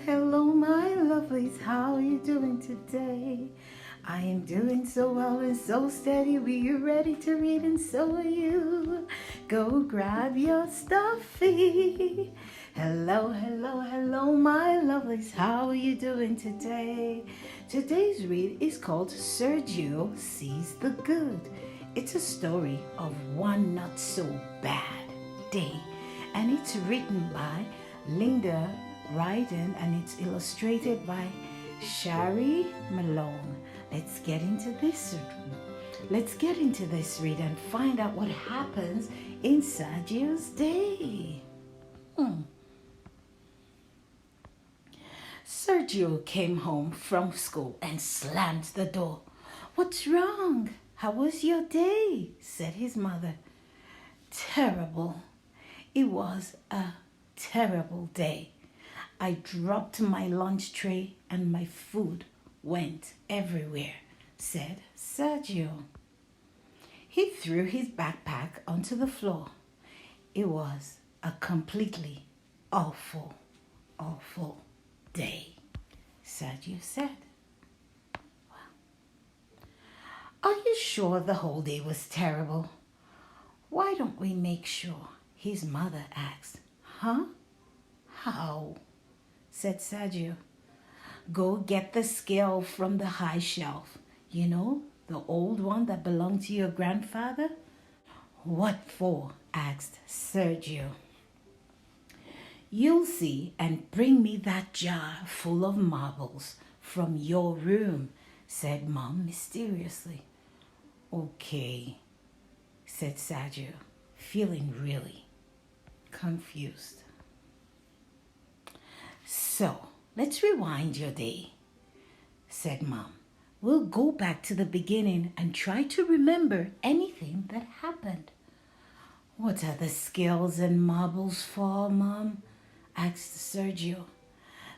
hello, my lovelies. How are you doing today? I am doing so well and so steady. We are ready to read, and so are you. Go grab your stuffy. Hello, hello, hello, my lovelies. How are you doing today? Today's read is called Sergio Sees the Good. It's a story of one not so bad day, and it's written by Linda Ryden and it's illustrated by Shari Malone. Let's get into this read and find out what happens in Sergio's day. Sergio came home from school and slammed the door. "What's wrong? How was your day?" said his mother. "Terrible. It was a terrible day. I dropped my lunch tray and my food went everywhere," said Sergio. He threw his backpack onto the floor. It was a completely awful, awful day, Sergio said. "Are you sure the whole day was terrible?" "Why don't we make sure?" his mother asked. "Huh? How?" said Sergio. "Go get the scale from the high shelf. You know, the old one that belonged to your grandfather?" "What for?" asked Sergio. "You'll see, and bring me that jar full of marbles from your room," said Mom mysteriously. "Okay," said Sergio, feeling really confused. "So, let's rewind your day," said Mom. "We'll go back to the beginning and try to remember anything that happened." "What are the scales and marbles for, Mom?" asked Sergio.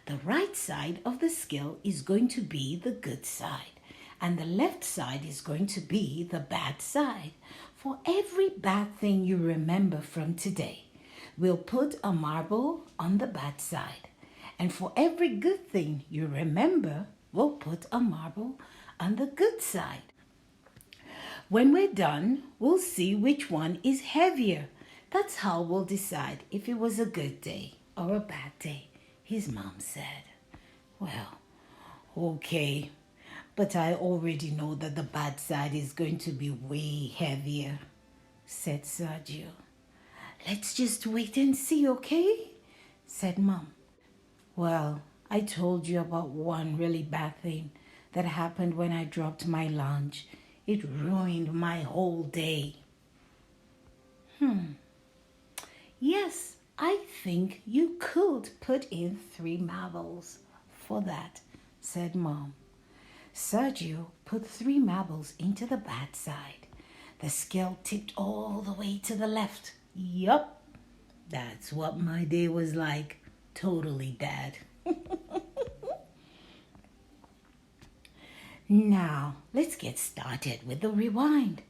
"The right side of the scale is going to be the good side, and the left side is going to be the bad side. For every bad thing you remember from today, we'll put a marble on the bad side. And for every good thing you remember, we'll put a marble on the good side. When we're done, we'll see which one is heavier. That's how we'll decide if it was a good day or a bad day," his mom said. "Well, okay, but I already know that the bad side is going to be way heavier," said Sergio. "Let's just wait and see, okay?" said Mom. "Well, I told you about one really bad thing that happened when I dropped my lunch. It ruined my whole day." "Yes, I think you could put in 3 marbles for that," said Mom. Sergio put 3 marbles into the bad side. The scale tipped all the way to the left. Yup, that's what my day was like. Totally bad. Now, let's get started with the rewind.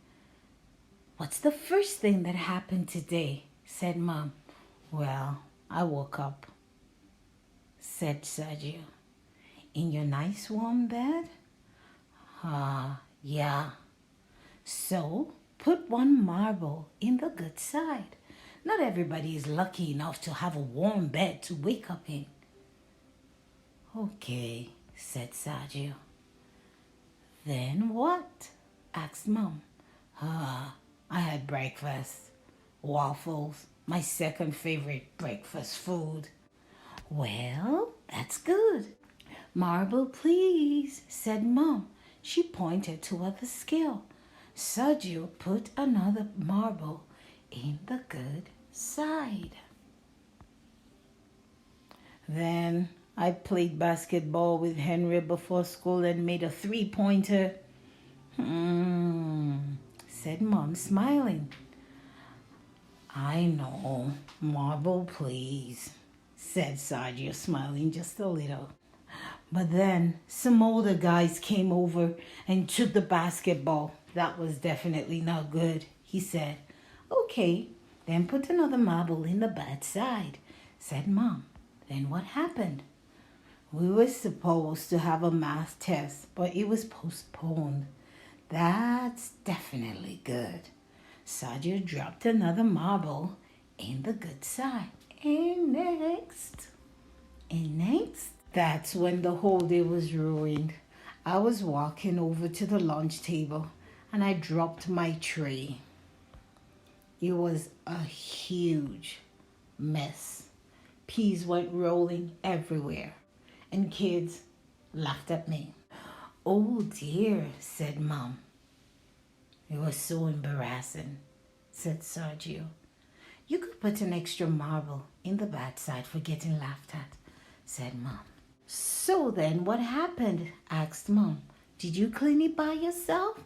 "What's the first thing that happened today?" said Mom. "Well, I woke up," said Sergio. "In your nice warm bed?" Yeah." "So, put 1 marble in the good side. Not everybody is lucky enough to have a warm bed to wake up in." "Okay," said Sergio. "Then what?" asked Mom. I had breakfast. Waffles, my second favorite breakfast food." "Well, that's good." "Marble, please," said Mom. She pointed toward the scale. Sergio put another marble in the good side. "Then I played basketball with Henry before school and made a 3-pointer. Said Mom, smiling. "I know. Marble, please," said Sergio, smiling just a little. "But then some older guys came over and took the basketball. That was definitely not good," he said. "Okay, then put another marble in the bad side," said Mom. "Then what happened?" We were supposed to have a math test, but it was postponed. That's definitely good. Sergio dropped another marble in the good side. And next, that's when the whole day was ruined. I was walking over to the lunch table and I dropped my tray. It was a huge mess. Peas went rolling everywhere, and kids laughed at me. Oh dear, said Mom. It was so embarrassing, said Sergio. You could put an extra marble in the bad side for getting laughed at, said Mom. So then what happened? Asked Mom. Did you clean it by yourself?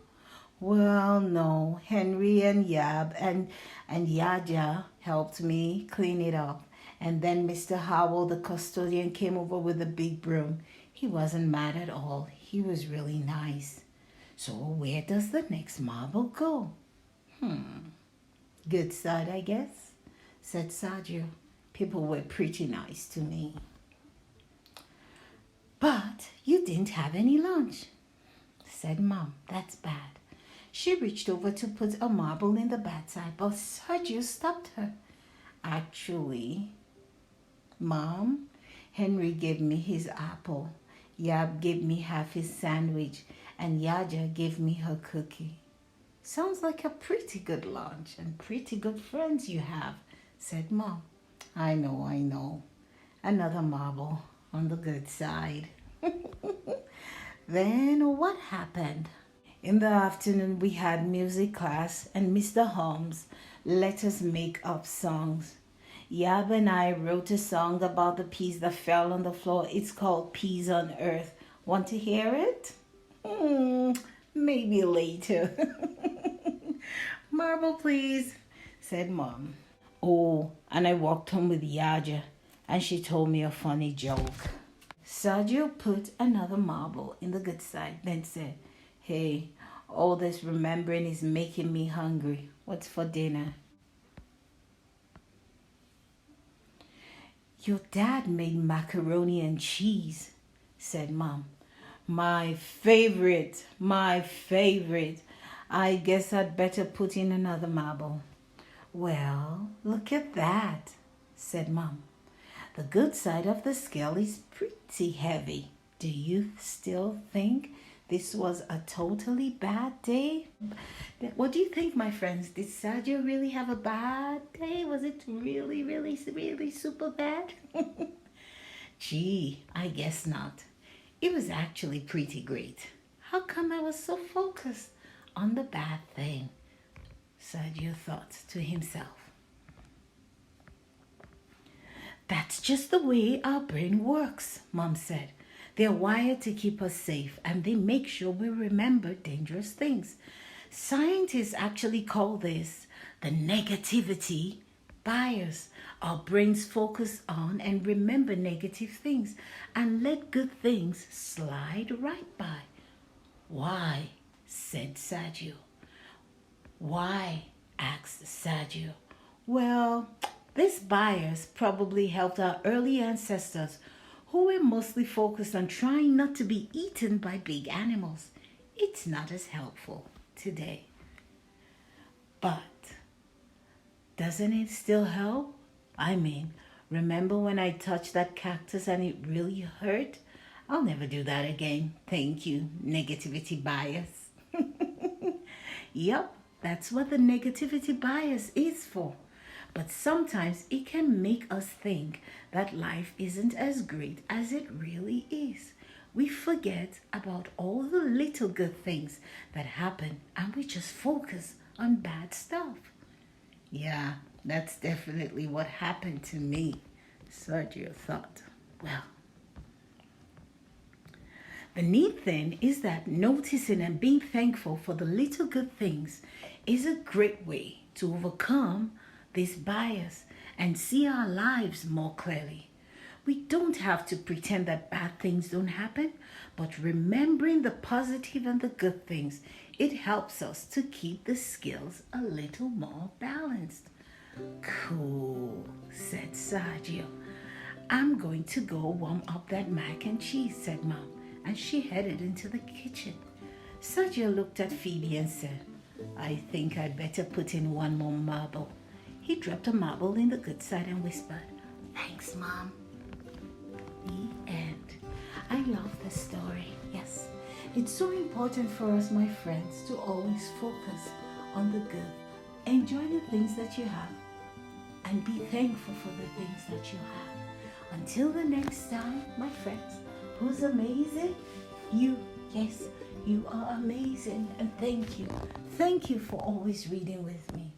Well, no. Henry and Yab and Yaja helped me clean it up. And then Mr. Howell, the custodian, came over with a big broom. He wasn't mad at all. He was really nice. So where does the next marble go? Good side, I guess, said Sergio. People were pretty nice to me. But you didn't have any lunch, said Mom. That's bad. She reached over to put a marble in the bad side, but Sergio stopped her. Actually, Mom, Henry gave me his apple. Yab gave me half his sandwich, and Yaja gave me her cookie. Sounds like a pretty good lunch and pretty good friends you have, said Mom. I know. Another marble on the good side. Then what happened? In the afternoon, we had music class, and Mr. Holmes let us make up songs. Yab and I wrote a song about the peas that fell on the floor. It's called Peas on Earth. Want to hear it? Maybe later. Marble, please, said Mom. Oh, and I walked home with Yaja, and she told me a funny joke. Sergio put another marble in the good side, then said, Hey, all this remembering is making me hungry. What's for dinner? Your dad made macaroni and cheese, said Mom. My favorite. I guess I'd better put in another marble. Well, look at that, said Mom. The good side of the scale is pretty heavy. Do you still think this was a totally bad day? What do you think, my friends? Did Sergio really have a bad day? Was it really super bad? Gee, I guess not. It was actually pretty great. How come I was so focused on the bad thing? Sergio thought to himself. That's just the way our brain works, Mom said. They're wired to keep us safe, and they make sure we remember dangerous things. Scientists actually call this the negativity bias. Our brains focus on and remember negative things and let good things slide right by. Why? Said Sergio. Why? Asked Sergio. Well, this bias probably helped our early ancestors who were mostly focused on trying not to be eaten by big animals. It's not as helpful today. But doesn't it still help? I mean, remember when I touched that cactus and it really hurt? I'll never do that again. Thank you, negativity bias. Yep, that's what the negativity bias is for. But sometimes it can make us think that life isn't as great as it really is. We forget about all the little good things that happen and we just focus on bad stuff. Yeah, that's definitely what happened to me, Sergio thought. Well, the neat thing is that noticing and being thankful for the little good things is a great way to overcome this bias and see our lives more clearly. We don't have to pretend that bad things don't happen, but remembering the positive and the good things, it helps us to keep the scales a little more balanced. Cool, said Sergio. I'm going to go warm up that mac and cheese, said Mom, and she headed into the kitchen. Sergio looked at Phoebe and said, I think I'd better put in one more marble. He dropped a marble in the good side and whispered, Thanks, Mom. The end. I love the story, yes. It's so important for us, my friends, to always focus on the good. Enjoy the things that you have and be thankful for the things that you have. Until the next time, my friends, who's amazing? You, yes, you are amazing, and thank you. Thank you for always reading with me.